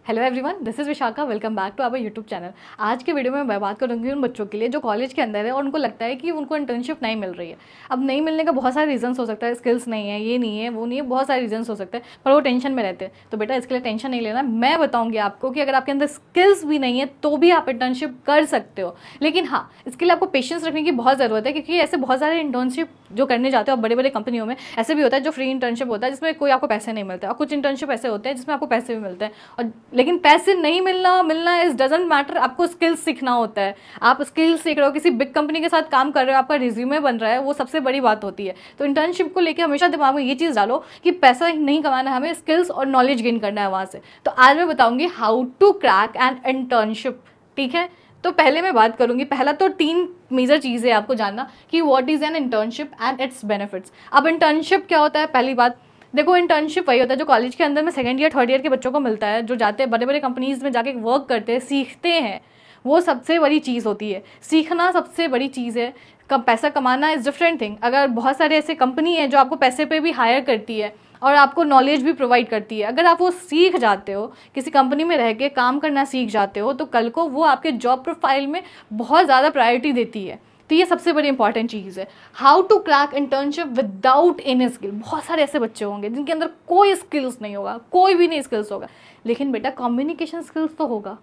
Hello everyone, this is Vishakha. Welcome back to our YouTube channel. आज के video में मैं बात करूंगी उन बच्चों के लिए जो कॉलेज के अंदर है और उनको लगता है कि उनको इंटर्नशिप नहीं मिल रही है। अब नहीं मिलने का बहुत सारे रीजंस हो सकता है, स्किल्स नहीं है, ये नहीं है, वो नहीं है, बहुत सारे रीजंस हो सकते हैं, पर वो टेंशन में रहते हैं। तो बेटा इसके लिए टेंशन नहीं लेना। मैं बताऊँगी आपको कि अगर आपके अंदर स्किल्स भी नहीं है तो भी आप इंटर्नशिप कर सकते हो। लेकिन हाँ, इसके लिए आपको पेशेंस रखने की बहुत ज़रूरत है, क्योंकि ऐसे बहुत सारे इंटर्नशिप जो करने जाते हो बड़े बड़े कंपनियों में, ऐसे भी होता है जो फ्री इंटर्नशिप होता है जिसमें कोई आपको पैसे नहीं मिलते, और कुछ इंटर्नशिप ऐसे होते हैं जिसमें आपको पैसे भी मिलते हैं। और लेकिन पैसे नहीं मिलना इज डजंट मैटर। आपको स्किल्स सीखना होता है। आप स्किल्स सीख रहे हो, किसी बिग कंपनी के साथ काम कर रहे हो, आपका रिज्यूमे बन रहा है, वो सबसे बड़ी बात होती है। तो इंटर्नशिप को लेकर हमेशा दिमाग में ये चीज़ डालो कि पैसा नहीं कमाना है, हमें स्किल्स और नॉलेज गेन करना है वहाँ से। तो आज मैं बताऊंगी how to crack an internship. ठीक है, तो पहले मैं बात करूंगी, पहला तो 3 मेजर चीज़ें आपको जानना कि what is an internship and it's benefits. अब इंटर्नशिप क्या होता है? पहली बात, देखो इंटर्नशिप वही होता है जो कॉलेज के अंदर में सेकंड ईयर थर्ड ईयर के बच्चों को मिलता है, जो जाते हैं बड़े बड़े कंपनीज में जाके वर्क करते हैं, सीखते हैं। वो सबसे बड़ी चीज़ होती है, सीखना सबसे बड़ी चीज़ है। कम पैसा कमाना इज़ डिफरेंट थिंग। अगर बहुत सारे ऐसे कंपनी है जो आपको पैसे पे भी हायर करती है और आपको नॉलेज भी प्रोवाइड करती है, अगर आप वो सीख जाते हो, किसी कंपनी में रह के काम करना सीख जाते हो, तो कल को वो आपके जॉब प्रोफाइल में बहुत ज़्यादा प्रायोरिटी देती है। तो ये सबसे बड़ी इंपॉर्टेंट चीज़ है। How to crack internship without any skill. बहुत सारे ऐसे बच्चे होंगे जिनके अंदर कोई स्किल्स नहीं होगा, कोई भी नहीं स्किल्स होगा, लेकिन बेटा कम्युनिकेशन स्किल्स तो होगा।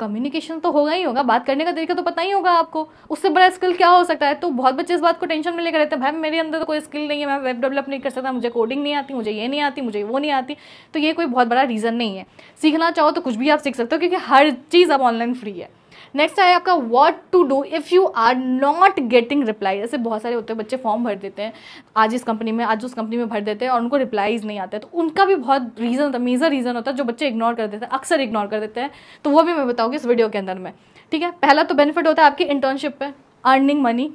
कम्युनिकेशन तो होगा ही होगा, बात करने का तरीका तो पता ही होगा आपको। उससे बड़ा स्किल क्या हो सकता है? तो बहुत बच्चे इस बात को टेंशन में लेकर रहते हैं, भाई मेरे अंदर तो कोई स्किल नहीं है, मैं वेब डेवलप नहीं कर सकता, मुझे कोडिंग नहीं आती, मुझे ये नहीं आती, मुझे वो नहीं आती। तो ये कोई बहुत बड़ा रीज़न नहीं है। सीखना चाहो तो कुछ भी आप सीख सकते हो, क्योंकि हर चीज़ अब ऑनलाइन फ्री है। नेक्स्ट है आपका what to do if you are not getting reply. ऐसे बहुत सारे होते हैं बच्चे फॉर्म भर देते हैं, आज इस कंपनी में आज उस कंपनी में भर देते हैं और उनको रिप्लाईज नहीं आते, तो उनका भी बहुत रीज़न होता है, मेजर रीज़न होता है जो बच्चे इग्नोर कर देते हैं, अक्सर इग्नोर कर देते हैं। तो वो भी मैं बताऊँगी इस वीडियो के अंदर में। ठीक है, पहला तो बेनिफिट होता है आपकी इंटर्नशिप पे, अर्निंग मनी,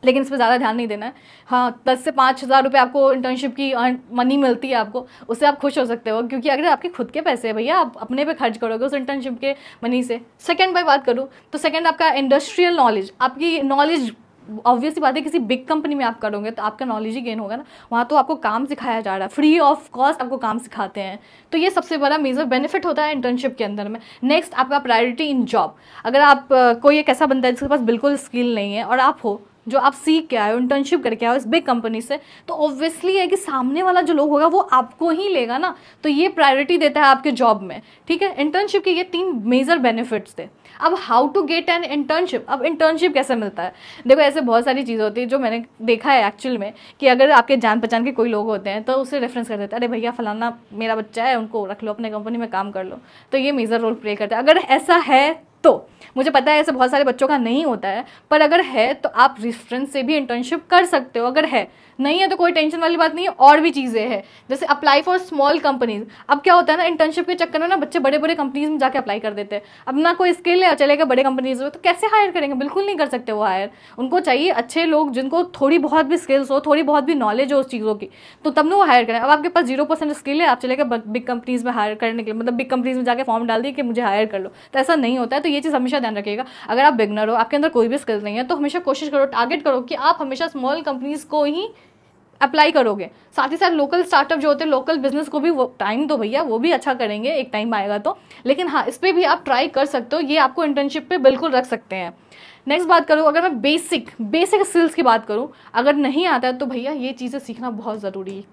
लेकिन इस पर ज़्यादा ध्यान नहीं देना है। हाँ, 10 से 5 हज़ार रुपये आपको इंटर्नशिप की मनी मिलती है आपको, उससे आप खुश हो सकते हो, क्योंकि अगर आपके खुद के पैसे हैं भैया, आप अपने पे खर्च करोगे उस इंटर्नशिप के मनी से। सेकंड बाई बात करूँ तो सेकंड आपका इंडस्ट्रियल नॉलेज। आपकी नॉलेज ऑब्वियस सी बात है, किसी बिग कंपनी में आप करोगे तो आपका नॉलेज ही गेन होगा ना। वहाँ तो आपको काम सिखाया जा रहा है, फ्री ऑफ कॉस्ट आपको काम सिखाते हैं। तो ये सबसे बड़ा मेजर बेनिफिट होता है इंटर्नशिप के अंदर में। नेक्स्ट आपका प्रायोरिटी इन जॉब। अगर आप कोई एक ऐसा बंदा है जिसके पास बिल्कुल स्किल नहीं है और आप हो जो आप सीख के आए हो, इंटर्नशिप करके आए हो इस बिग कंपनी से, तो ऑब्वियसली है कि सामने वाला जो लोग होगा वो आपको ही लेगा ना। तो ये प्रायोरिटी देता है आपके जॉब में। ठीक है, इंटर्नशिप के ये 3 मेजर बेनिफिट्स थे। अब how to get an internship. अब इंटर्नशिप कैसे मिलता है? देखो ऐसे बहुत सारी चीज़ होती है जो मैंने देखा है एक्चुअल में, कि अगर आपके जान पहचान के कोई लोग होते हैं तो उससे रेफरेंस कर देते हैं, अरे भैया फलाना मेरा बच्चा है, उनको रख लो अपने कंपनी में काम कर लो। तो ये मेजर रोल प्ले करता है। अगर ऐसा है तो मुझे पता है ऐसे बहुत सारे बच्चों का नहीं होता है, पर अगर है तो आप रेफरेंस से भी इंटर्नशिप कर सकते हो। अगर है, नहीं है तो कोई टेंशन वाली बात नहीं है। और भी चीज़ें हैं, जैसे अप्लाई फॉर स्मॉल कंपनीज। अब क्या होता है ना, इंटर्नशिप के चक्कर में ना बच्चे बड़े बड़े कंपनीज में जाके अप्लाई कर देते हैं। अब ना कोई स्किल है, चलेगा बड़े कंपनीज में, तो कैसे हायर करेंगे? बिल्कुल नहीं कर सकते वो हायर। उनको चाहिए अच्छे लोग जिनको थोड़ी बहुत भी स्किल्स हो, थोड़ी बहुत भी नॉलेज हो उस चीज़ों की, तो तब ना वो हायर करें। अब आपके पास 0% स्किल है, आप चलेगा बिग कंपनीज में हायर करने के लिए, मतलब बिग कंपनीज में जाके फॉर्म डाल दिए कि मुझे हायर कर लो, तो ऐसा नहीं होता है। तो ये चीज़ हमेशा ध्यान रखिएगा। अगर आप बिगनर हो, आपके अंदर कोई भी स्किल नहीं है, तो हमेशा कोशिश करो, टारगेट करो कि आप हमेशा स्मॉल कंपनीज को ही अप्लाई करोगे। साथ ही साथ लोकल स्टार्टअप जो होते हैं, लोकल बिजनेस को भी वो टाइम दो भैया, वो भी अच्छा करेंगे, एक टाइम आएगा तो। लेकिन हाँ, इस पर भी आप ट्राई कर सकते हो, ये आपको इंटर्नशिप पे बिल्कुल रख सकते हैं। नेक्स्ट बात करूँ, अगर मैं बेसिक स्किल्स की बात करूँ, अगर नहीं आता है तो भैया ये चीज़ें सीखना बहुत ज़रूरी है,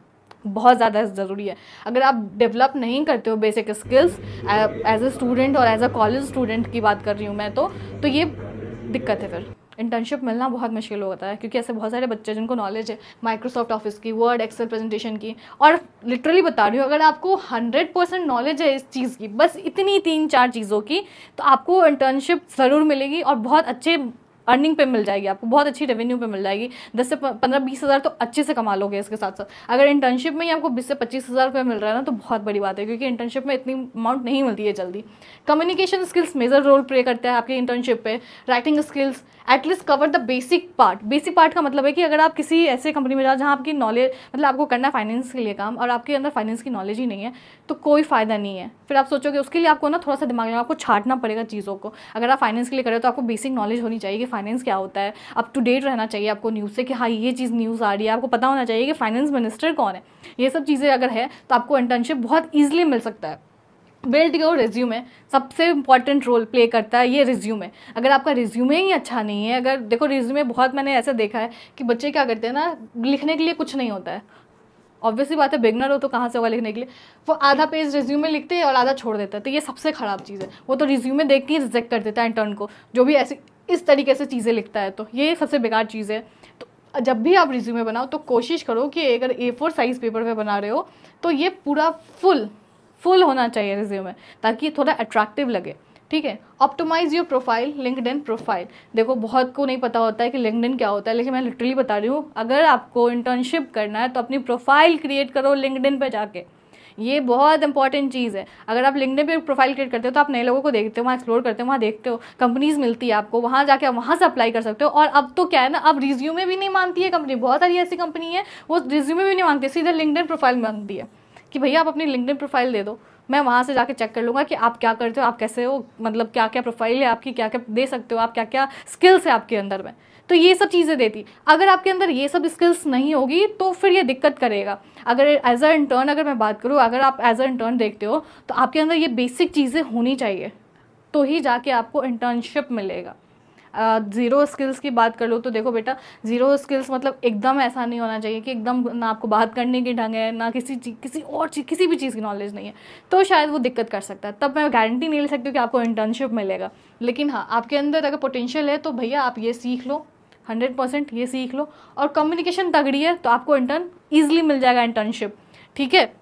बहुत ज़्यादा ज़रूरी है। अगर आप डेवलप नहीं करते हो basic skills as a student और एज अ कॉलेज स्टूडेंट की बात कर रही हूँ मैं, तो ये दिक्कत है। फिर इंटर्नशिप मिलना बहुत मुश्किल होता है, क्योंकि ऐसे बहुत सारे बच्चे जिनको नॉलेज है माइक्रोसॉफ्ट ऑफिस की, वर्ड एक्सेल प्रेजेंटेशन की, और लिटरली बता रही हूँ, अगर आपको 100% नॉलेज है इस चीज़ की, बस इतनी 3-4 चीज़ों की, तो आपको इंटर्नशिप ज़रूर मिलेगी और बहुत अच्छे अर्निंग पे मिल जाएगी, आपको बहुत अच्छी रेवेन्यू पे मिल जाएगी। 10 से 15-20 हज़ार तो अच्छे से कमा लोगे इसके साथ साथ। अगर इंटर्नशिप में ही आपको 20 से 25 हज़ार रुपये मिल रहा है ना, तो बहुत बड़ी बात है, क्योंकि इंटर्नशिप में इतनी अमाउंट नहीं मिलती है जल्दी। Communication skills major role play करता है आपकी इंटर्नशिप पे। Writing skills, at least cover the basic part. Basic part का मतलब है कि अगर आप किसी ऐसे कंपनी में जाओ जहाँ आपकी नॉलेज, मतलब आपको करना है फाइनेंस के लिए काम, और आपके अंदर फाइनेंस की नॉलेज ही नहीं है, तो कोई फ़ायदा नहीं है। फिर आप सोचोगे, उसके लिए आपको ना थोड़ा सा दिमाग लगा, आपको छांटना पड़ेगा चीज़ों को। अगर आप फाइनेंस के लिए करें तो आपको बेसिक नॉलेज होनी चाहिए कि फाइनेंस क्या होता है, अप टू डेट रहना चाहिए आपको न्यूज़ से, कि हाँ ये चीज़ न्यूज़ आ रही है, आपको पता होना चाहिए कि फाइनेंस मिनिस्टर कौन है। ये सब चीज़ें अगर है तो आपको इंटर्नशिप बहुत ईजिली मिल सकता है। बिल्ड योर रिज्यूमे, सबसे इंपॉर्टेंट रोल प्ले करता है ये रिज्यूमे। अगर आपका रिज्यूमे ही अच्छा नहीं है, अगर देखो रिज्यूमे बहुत मैंने ऐसा देखा है कि बच्चे क्या करते हैं ना, लिखने के लिए कुछ नहीं होता है, ऑब्वियसली बात है, बिगनर हो तो कहाँ से होगा लिखने के लिए, वो आधा पेज रिज्यूमे लिखते हैं और आधा छोड़ देता है। तो ये सबसे ख़राब चीज़ है, वो तो रिज्यूमे देख के ही रिजेक्ट कर देता है इंटर्न को, जो भी ऐसी इस तरीके से चीज़ें लिखता है। तो ये सबसे बेकार चीज़ है। तो जब भी आप रिज्यूमे बनाओ तो कोशिश करो कि अगर A4 साइज़ पेपर पे बना रहे हो तो ये पूरा फुल होना चाहिए रिज्यूमे, ताकि थोड़ा अट्रैक्टिव लगे, ठीक है। Optimise your profile, LinkedIn profile. देखो बहुत को नहीं पता होता है कि लिंक्डइन क्या होता है, लेकिन मैं लिटरली बता रही हूँ, अगर आपको इंटर्नशिप करना है तो अपनी प्रोफाइल क्रिएट करो लिंक्डइन पे जाके। ये बहुत इंपॉर्टेंट चीज़ है। अगर आप लिंक्डइन पे प्रोफाइल क्रिएट करते हो तो आप नए लोगों को देखते हो, वहाँ एक्सप्लोर करते हो, वहाँ देखते हो, कंपनीज मिलती है आपको, वहाँ जाके आप वहाँ से अप्लाई कर सकते हो। और अब तो क्या है ना, अब रिज्यूमे भी नहीं मानती है कंपनी, बहुत सारी ऐसी कंपनी है वो रिज्यूमे भी नहीं मांगती, सीधे लिंक्डइन प्रोफाइल मांगती है कि भैया आप अपनी लिंक्डइन प्रोफाइल दे दो, मैं वहाँ से जाके चेक कर लूँगा कि आप क्या करते हो, आप कैसे हो, मतलब क्या क्या प्रोफाइल है आपकी, क्या क्या दे सकते हो आप, क्या क्या स्किल्स है आपके अंदर में। तो ये सब चीज़ें देती। अगर आपके अंदर ये सब स्किल्स नहीं होगी तो फिर ये दिक्कत करेगा। अगर एज अ इंटर्न अगर मैं बात करूँ, अगर आप एज अ इंटर्न देखते हो तो आपके अंदर ये बेसिक चीज़ें होनी चाहिए, तो ही जाके आपको इंटर्नशिप मिलेगा। ज़ीरो स्किल्स की बात कर लो तो देखो बेटा, ज़ीरो स्किल्स मतलब एकदम ऐसा नहीं होना चाहिए कि एकदम ना आपको बात करने की ढंग है, ना किसी भी चीज़ की नॉलेज नहीं है, तो शायद वो दिक्कत कर सकता है। तब मैं गारंटी नहीं ले सकती हूँ कि आपको इंटर्नशिप मिलेगा। लेकिन हाँ, आपके अंदर अगर पोटेंशियल है तो भैया आप ये सीख लो, 100% ये सीख लो, और कम्युनिकेशन तगड़ी है तो आपको इंटर्न ईजिली मिल जाएगा इंटर्नशिप, ठीक है।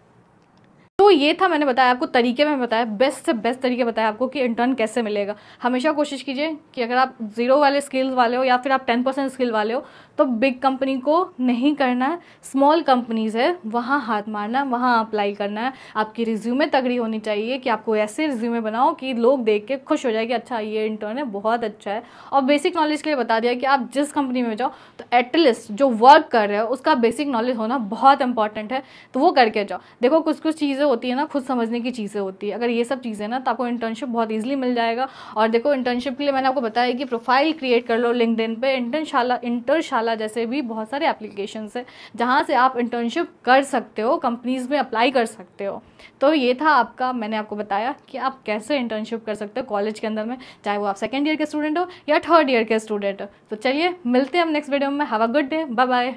तो ये था, मैंने बताया आपको तरीके में बताया, बेस्ट से बेस्ट तरीके बताया आपको कि इंटर्न कैसे मिलेगा। हमेशा कोशिश कीजिए कि अगर आप ज़ीरो वाले स्किल्स वाले हो या फिर आप 10% स्किल वाले हो तो बिग कंपनी को नहीं करना है, स्मॉल कंपनीज़ है वहाँ हाथ मारना है, वहाँ अप्लाई करना है। आपकी रिज्यूमे तगड़ी होनी चाहिए कि आपको ऐसे रिज्यूमे बनाओ कि लोग देख के खुश हो जाए कि अच्छा ये इंटर्न है, बहुत अच्छा है। और बेसिक नॉलेज के लिए बता दिया कि आप जिस कंपनी में जाओ तो एटलीस्ट जो वर्क कर रहे हो उसका बेसिक नॉलेज होना बहुत इंपॉर्टेंट है, तो वो करके जाओ। देखो कुछ कुछ चीज़ें होती है ना, खुद समझने की चीज़ें होती है, अगर ये सब चीज़ें ना तो आपको इंटर्नशिप बहुत ईजिली मिल जाएगा। और देखो इंटर्नशिप के लिए मैंने आपको बताया कि प्रोफाइल क्रिएट कर लो लिंक्डइन पे, इंटर्नशाला जैसे भी बहुत सारे एप्लीकेशंस है जहाँ से आप इंटर्नशिप कर सकते हो, कंपनीज में अप्लाई कर सकते हो। तो ये था आपका, मैंने आपको बताया कि आप कैसे इंटर्नशिप कर सकते हो कॉलेज के अंदर में, चाहे वो आप सेकेंड ईयर के स्टूडेंट हो या थर्ड ईयर के स्टूडेंट हो। तो चलिए मिलते हैं हम नेक्स्ट वीडियो में। Have a good day, bye bye.